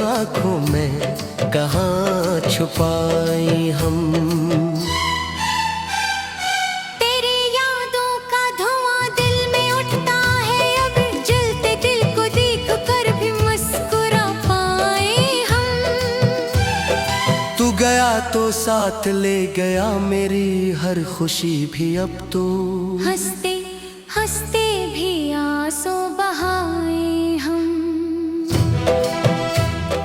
आँखों में कहाँ छुपाए हम। तेरी यादों का धुआं दिल में उठता है, अब जलते दिल को देख कर भी मुस्कुरा पाए हम। तू गया तो साथ ले गया मेरी हर खुशी भी, अब तो हंसते हंसते भी आंसू बहाए हम।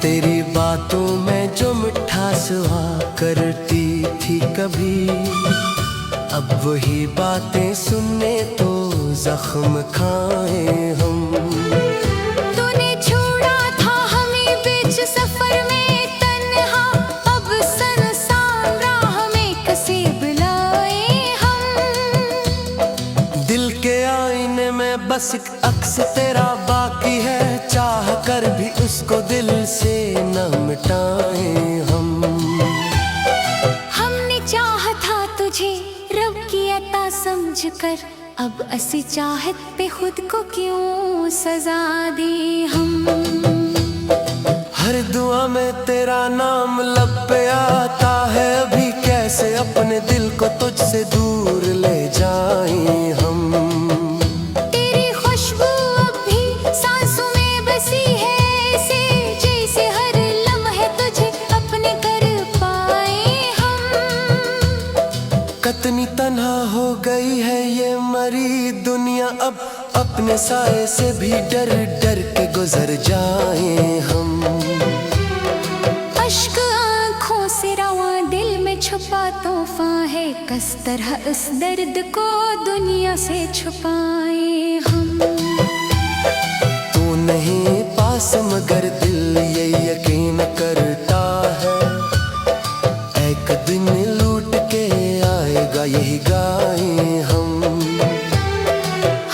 तेरी बातों में जो मिठास हुआ करती थी कभी, अब वही बातें सुनने तो जख्म खाए हम। तूने छोड़ा था हमें बीच सफर में तन्हा, अब संसार राह में कसे बुलाए हम। दिल के आईने में बस एक अक्स तेरा बाकी है, चाह कर भी उसको दिल से न मिटाए हम। हमने चाहा था तुझे रब की अता समझ कर, अब ऐसी चाहत पे खुद को क्यों सजा दी हम। हर दुआ में तेरा नाम लब पे आता है, अभी कैसे अपने दिल को तुझसे दूर ले जाएं हम। तेरी खुशबू अब भी सांसों में बसी है, ऐसे जैसे हर लम्हे तुझे अपने कर पाए हम। कितनी तन्हा हो गई है ये मरी दुनिया, अब अपने साए से भी डर डर के गुजर जाएं हम। अश्क आँखों से रवा दिल में छुपा तोहफा है, किस तरह उस दर्द को दुनिया से छुपाए हम। तू नहीं पास मगर दिल ये यकीन करता है, एक दिन लूट के आएगा यही गाएं हम।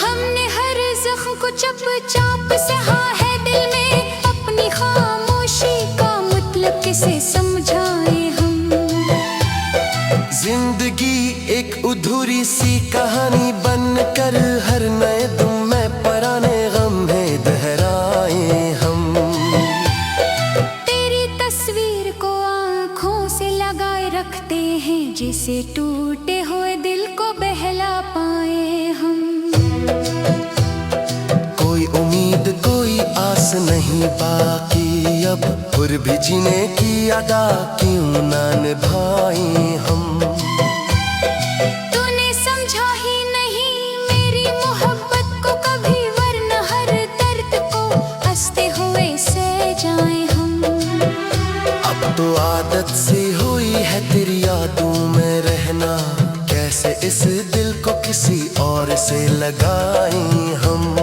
हमने हर जख्म को चुपचाप सहा है दिल में, अपनी खामोशी का मतलब किसे समझाए हम। जिंदगी एक अधूरी सी कहानी बनकर हर नए दम में पुराने गम है दोहराए हम। तेरी तस्वीर को आँखों से लगाए रखते हैं, जिसे टूटे हुए दिल को बहला पाए हम। कोई उम्मीद कोई आस नहीं बाकी, अब फिर भी जीने की अदा क्यों ना निभाएं हम। तूने समझा ही नहीं मेरी मोहब्बत को कभी, वरना हर दर्द को हंसते हुए सह जाए हम। अब तो आदत सी हुई है तेरी यादों में रहना, कैसे इस दिल को किसी और से लगाएं हम।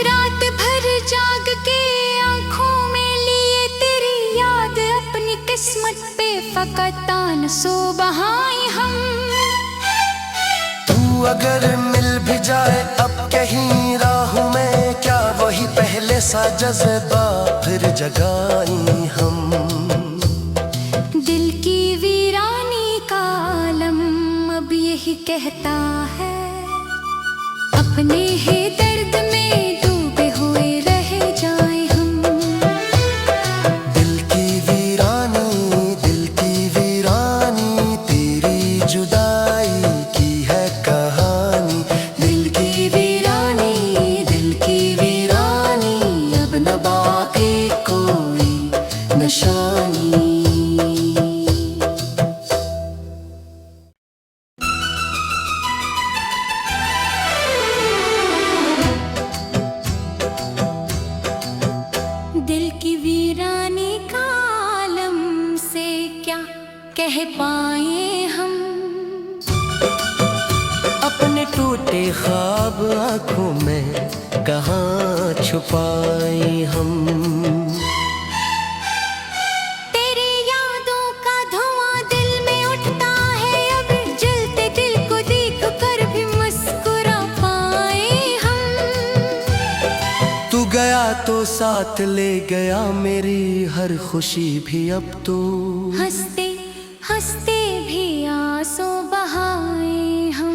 रात भर जाग के आँखों में लिए तेरी याद, अपनी किस्मत पे फकत आंसू बहाए हम। तू अगर मिल भी जाए अब कहीं राहों में, क्या वही पहले सा जज्बा फिर जगाएं हम। दिल की वीरानी का आलम अब यही कहता है, अपने ही दर्द में डूबे हुए रह जाए हम। दिल की वीरानी तेरी जुदाई की है कहानी। दिल की वीरानी अब न बाकी कोई निशानी। दिल की वीरानी का आलम से क्या कह पाए हम। अपने टूटे ख्वाब आँखों में कहाँ छुपाए हम। तेरी यादों का धुआं दिल में उठता है, अब जलते दिल को देख कर भी मुस्कुरा पाए हम। तू गया तो साथ ले गया मेरी हर खुशी भी, अब तो हंसते हंसते भी आंसू बहाए हम।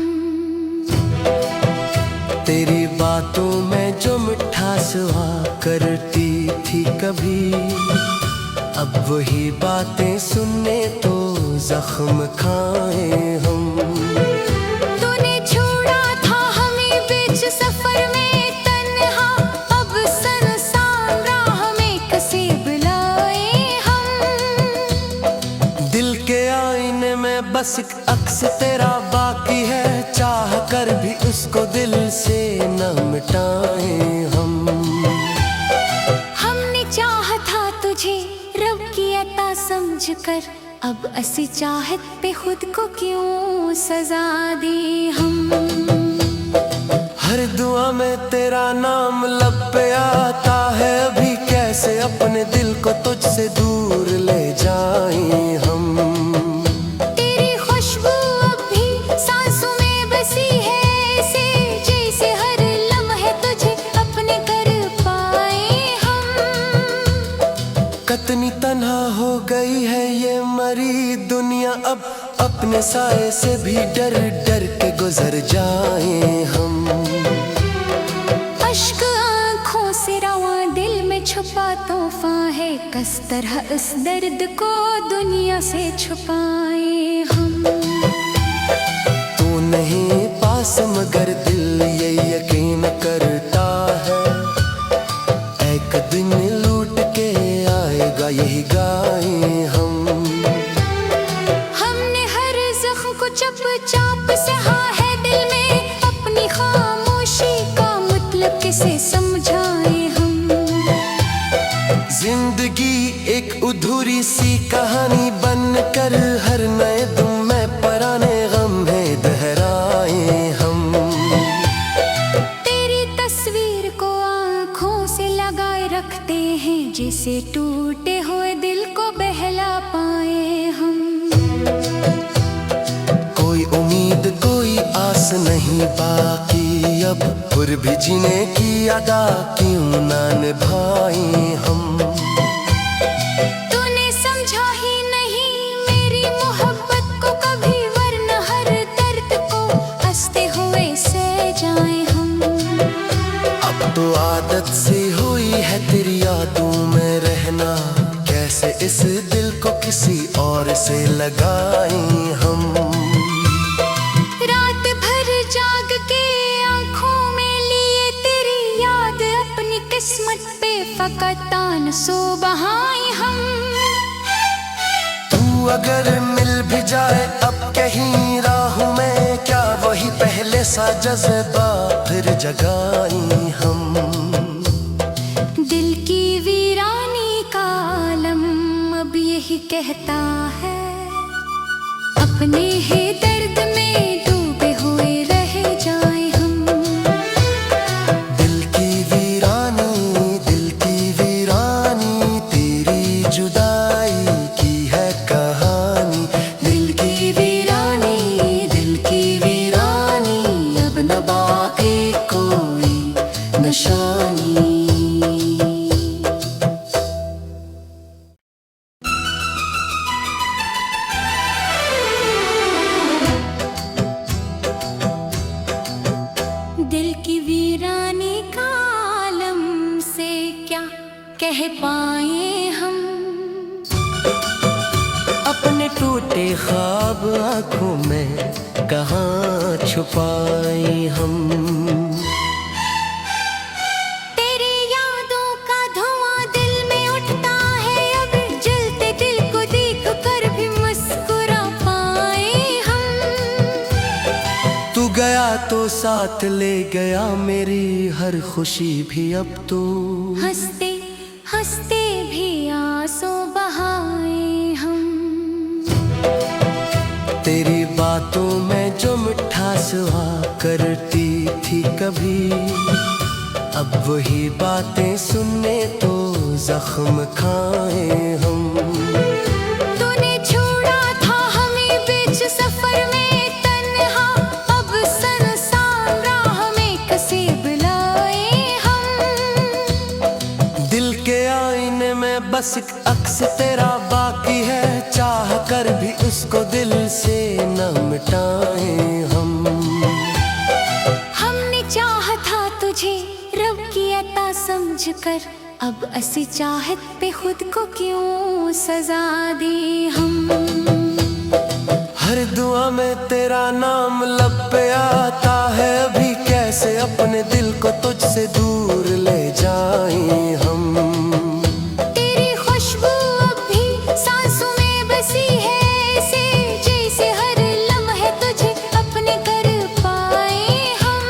तेरी बातों में जो मिठास हुआ करती थी कभी, अब वही बातें सुनने तो जख्म खाए हम। तूने छोड़ा था हमें बीच सफर में तन्हा, अब सुनसान राह में कैसे बुलाए हम। दिल के आईने में बस एक अक्स तेरा बाकी है, चाह कर भी उसको दिल से न मिटाए हम। हमने चाहा था तुझे रब की अता समझकर, अब ऐसी चाहत पे खुद को क्यों सजा दी हम। हर दुआ में तेरा नाम लब पे आता है, अभी कैसे अपने दिल को तुझसे दूर ले जाएं हम। तेरी खुशबू अब भी सांसों में बसी है, ऐसे जैसे हर लम्हे तुझे अपने कर पाए हम। कितनी तन्हा हो गई है ये मरी दुनिया, अब अपने साए से भी डर डर के गुजर जाएं हम। अश्क आँखों से रवा दिल में छुपा तोहफा है, किस तरह इस दर्द को दुनिया से छुपाए हम। तू नहीं पास मगर दिल ये यकीन करता है, एक दिन लूट के आएगा यही गाएं हम। हमने हर जख्म को चुपचाप सहा है दिल में, अपनी खामोशी का मतलब किसे समझाए हम। जिंदगी एक अधूरी सी कहानी बनकर हर नए दम में पुराने गम है दोहराए हम। तेरी तस्वीर को आँखों से लगाए रखते हैं, जिसे टूटे हुए दिल को बहला पाए हम। कोई उम्मीद कोई आस नहीं बाकी अब, फिर भी जीने की अदा क्यों ना निभाएं हम। तूने समझा ही नहीं मेरी मोहब्बत को कभी, वरना हर दर्द को हंसते हुए सह जाए हम। अब तो आदत सी हुई है तेरी यादों में रहना, कैसे इस दिल को किसी और से लगाएं हम। रात भर जाग के आँखों में लिए तेरी याद, अपनी किस्मत पे फकत तान सो बहाए हम। तू अगर मिल भी जाए अब कहीं राहों में, क्या वही पहले सा जज्बा फिर जगाएं हम। दिल की वीरानी का आलम अब यही कहता है, अपने ही दर्द में डूबे हुए रह जाए हम। दिल की वीरानी तेरी जुदाई की है कहानी। दिल की वीरानी अब न बाकी कोई निशानी। दिल की वीरानी का आलम से क्या कह पाए हम। अपने टूटे ख्वाब आँखों में कहाँ छुपाए हम। तेरी यादों का धुआं दिल में उठता है, अब जलते दिल को देख कर भी मुस्कुरा पाए हम। तू गया तो साथ ले गया मेरी हर खुशी भी, अब तो हंसते हंसते भी आंसू बहाए हम। तेरी बातों में जो मिठास हुआ करती थी कभी, अब वही बातें सुनने तो जख्म खाए हम। तूने छोड़ा था हमें बीच सफर में तन्हा, अब सुनसान राह में कैसे बुलाए हम। दिल के आईने में बस एक अक्स तेरा बाकी है, चाह कर भी उसको दिल से न मिटाए हम। हमने चाहा था तुझे रब की अता समझकर, अब असी चाहत पे खुद को क्यों सजा दी हम। हर दुआ में तेरा नाम लब पे आता है, अभी कैसे अपने दिल को तुझसे दूर ले जाएं हम। तेरी खुशबू अब भी सांसों में बसी है, ऐसे जैसे हर लम्हे तुझे अपने कर पाए हम।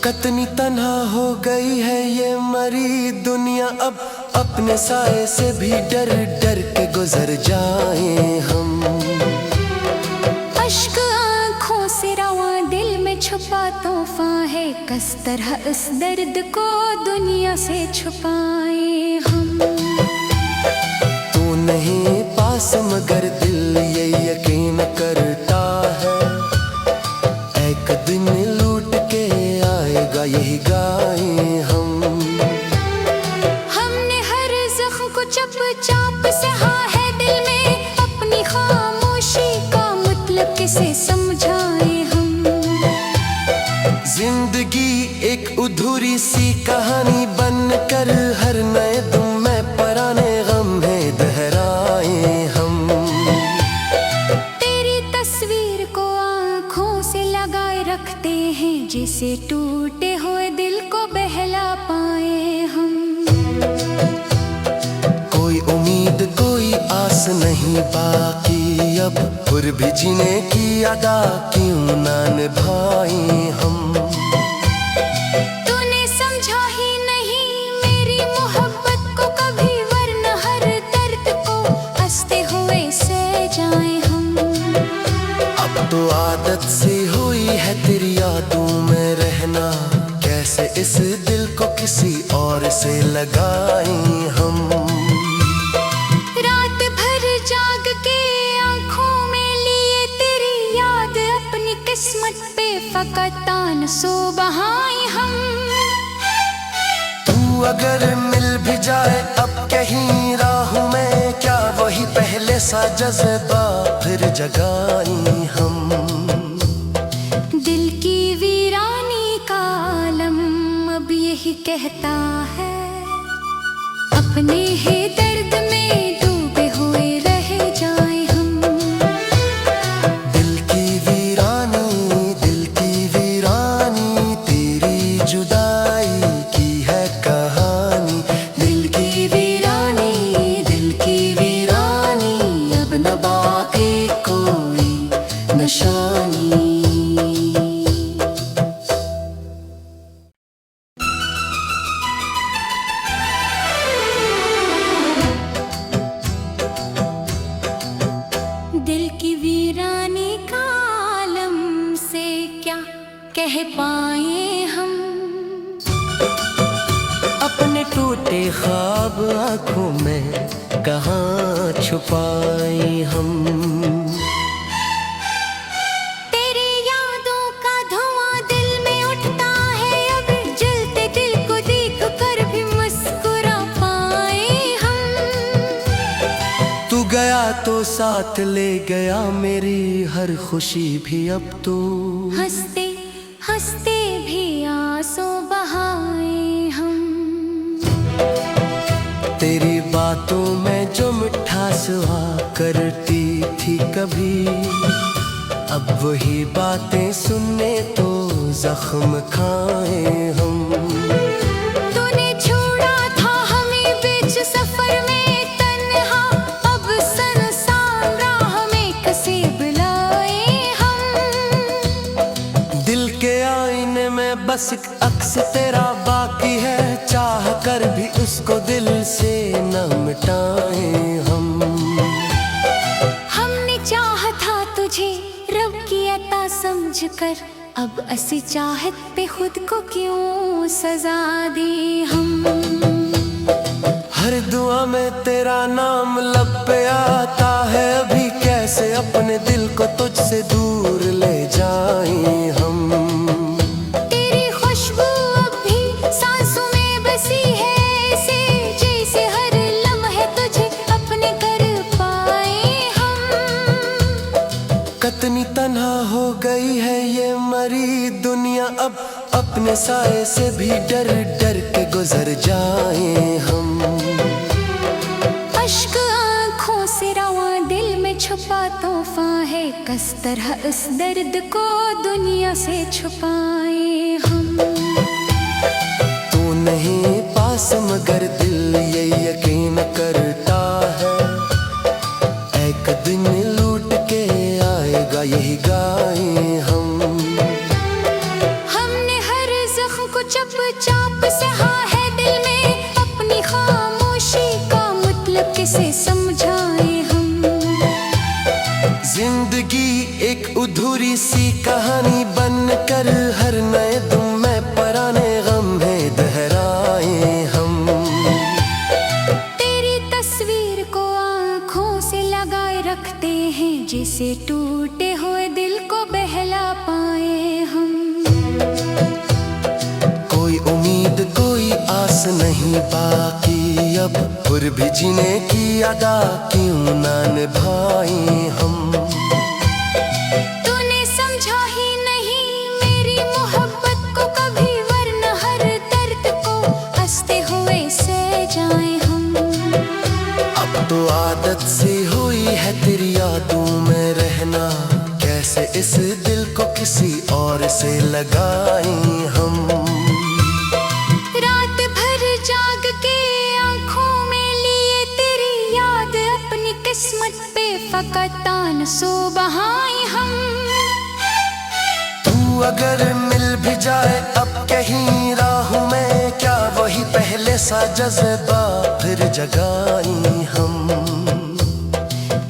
कितनी तन्हा हो गई है ये मरी दुनिया, अब अपने साए से भी डर डर के गुजर जाएं हम। अश्क आँखों से रवा दिल में छुपा तूफान है, किस तरह इस दर्द को दुनिया से छुपाए हम। तू नहीं पास मगर दिल ये यकीन करता है, एक दिन लूट के आएगा यही गाएं हम। हमने हर जख्म को चुपचाप सहा है दिल में, अपनी खामोशी का मतलब किसे समझाए हम। जिंदगी एक अधूरी सी कहानी बनकर हर नए दम में पुराने गम है दोहराए हम। तेरी तस्वीर को आँखों से लगाए रखते हैं, जिसे टूटे हुए दिल को बहला पाए हम। कोई उम्मीद कोई आस नहीं बाकी अब, फिर भी जीने की अदा क्यों ना निभाएं हम। तूने समझा ही नहीं मेरी मोहब्बत को कभी, वरना हर दर्द को हंसते हुए सह जाएं हम। अब तो आदत सी हुई है तेरी यादों में रहना, कैसे इस दिल को किसी और से लगाएं हम। रात भर जाग के आँखों में लिए तेरी याद, अपनी किस्मत पे फकत तान सो बहाए हम। तू अगर मिल भी जाए अब कहीं राह में, क्या वही पहले सा जज्बा फिर जगाएं हम। दिल की वीरानी का आलम अब यही कहता है, अपने ही दर्द में डूबे हुए रह जाएं हम। दिल की वीरानी तेरी जुदाई की है कहानी। दिल की वीरानी अब न बाकी कोई निशानी। दिल की वीरानी का आलम से क्या कह पाए हम। अपने टूटे ख्वाब आँखों में कहाँ छुपाए हम। तेरी यादों का धुआं दिल में उठता है, अब जलते दिल को देख कर भी मुस्कुरा पाए हम। तू गया तो साथ ले गया मेरी हर खुशी भी, अब तो हंसते हंसते भी आंसू बहाए हम। तेरी बातों में जो मिठास हुआ करती थी कभी, अब वही बातें सुनने तो जख्म खाए हम। तूने छोड़ा था हमें बीच सफर में तन्हा, अब संसार राह में कैसे बुलाए हम। दिल के आईने में बस एक अक्स तेरा बाकी है, चाह कर भी उसको दिल से न मिटाए हम। हमने चाहा था तुझे रब की अता समझकर, अब असी चाहत पे खुद को क्यों सजा दी हम। हर दुआ में तेरा नाम लब पे आता है, अभी कैसे अपने दिल को तुझसे दूर ले जाएं हम। तेरी खुशबू अब भी सांसों में बसी है, ऐसे जैसे हर लम्हे तुझे अपने कर पाए हम। कितनी तन्हा हो गई है ये मरी दुनिया, अब अपने साए से भी डर डर के गुजर जाएं हम। अश्क आँखों से रवा दिल में छुपा तूफान है, किस तरह इस दर्द को दुनिया से छुपाए हम। तू नहीं पास मगर दिल ये यकीन करता है, एक दिन लूट के आएगा यही गाएं हम। हमने हर जख्म को चुपचाप सहा है दिल में, अपनी खामोशी का मतलब किसे समझाए हम। जिंदगी एक अधूरी सी कहानी बनकर हर नए दम में पुराने गम है दोहराए हम। तेरी तस्वीर को आँखों से लगाए रखते हैं, जिसे टूटे हुए दिल को बहला पाए हम। कोई उम्मीद कोई आस नहीं बाकी अब, फिर भी जीने की अदा क्यों ना निभाएं हम। तूने समझा ही नहीं मेरी मोहब्बत को कभी, वरना हर दर्द को हंसते हुए सह जाए हम। अब तो आदत सी हुई है तेरी यादों में रहना, कैसे इस दिल को किसी और से लगाएं हम। रात भर जाग के आँखों में लिए तेरी याद, अपनी किस्मत पे फकत तान सो बहाए हम। तू अगर मिल भी जाए अब कहीं राहों में, क्या वही पहले सा जज्बा फिर जगाएं हम।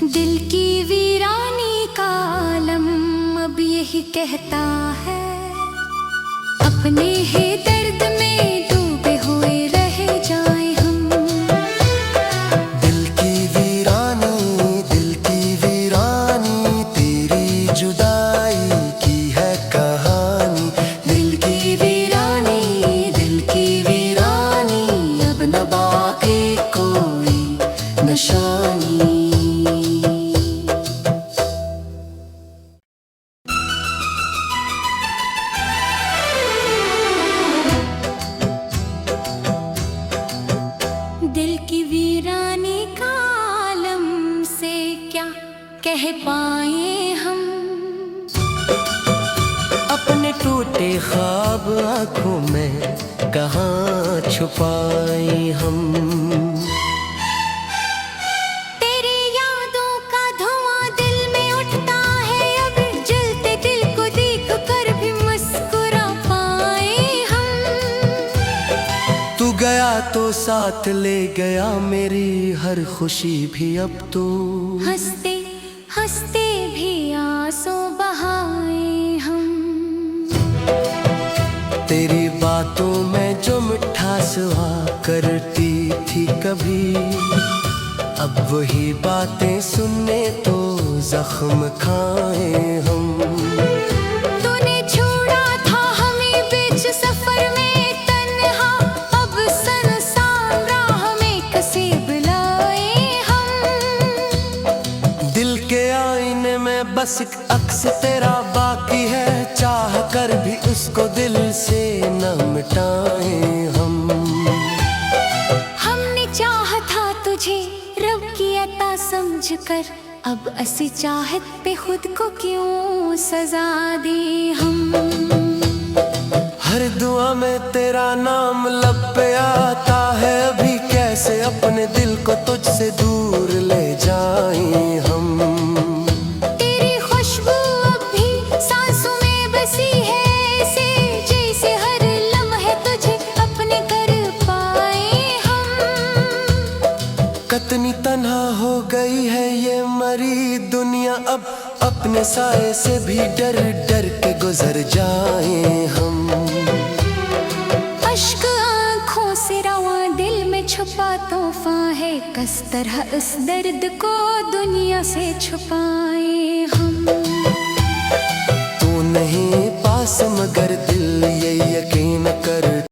दिल की वीरानी का आलम अब यही कहता है, अपने ही दर्द में डूबे हुए रह जाए हम। दिल की वीरानी तेरी जुदाई की है कहानी। दिल की वीरानी अब न बाकी कोई निशानी। दिल की वीरानी का आलम से क्या कह पाए हम। अपने टूटे ख्वाब आँखों में कहाँ छुपाए हम। तेरी यादों का धुआं दिल में उठता है, अब जलते दिल को देख कर भी मुस्कुरा पाए हम। तू गया तो साथ ले गया मेरी हर खुशी भी, अब तो हंसते हंसते भी आंसू बहाए हम। तेरी बातों में जो मिठास हुआ करती थी कभी, अब वही बातें सुनने तो जख्म खाए हम। तूने छोड़ा था हमें बीच सफर में तन्हा, अब संसार राह में कैसे बुलाए हम। दिल के आईने में बस एक अक्स तेरा बाकी है, चाह कर भी उसको दिल से न मिटाए हम। हमने चाहा था तुझे रब की अता समझकर, अब ऐसी चाहत पे खुद को क्यों सजा दी हम। हर दुआ में तेरा नाम लब पे आता है, अभी कैसे अपने दिल को तुझसे दूर ले जाएं हम। तेरी खुशबू अब भी सांसों में बसी है, ऐसे जैसे हर लम्हे तुझे अपने कर पाए हम। कितनी तन्हा हो गई है ये मरी दुनिया अब, अपने साए से भी डर डर के गुजर जाएं हम। अश्क आँखों से रवा दिल में छुपा तूफान है, किस तरह इस दर्द को दुनिया से छुपाए हम। तू नहीं पास मगर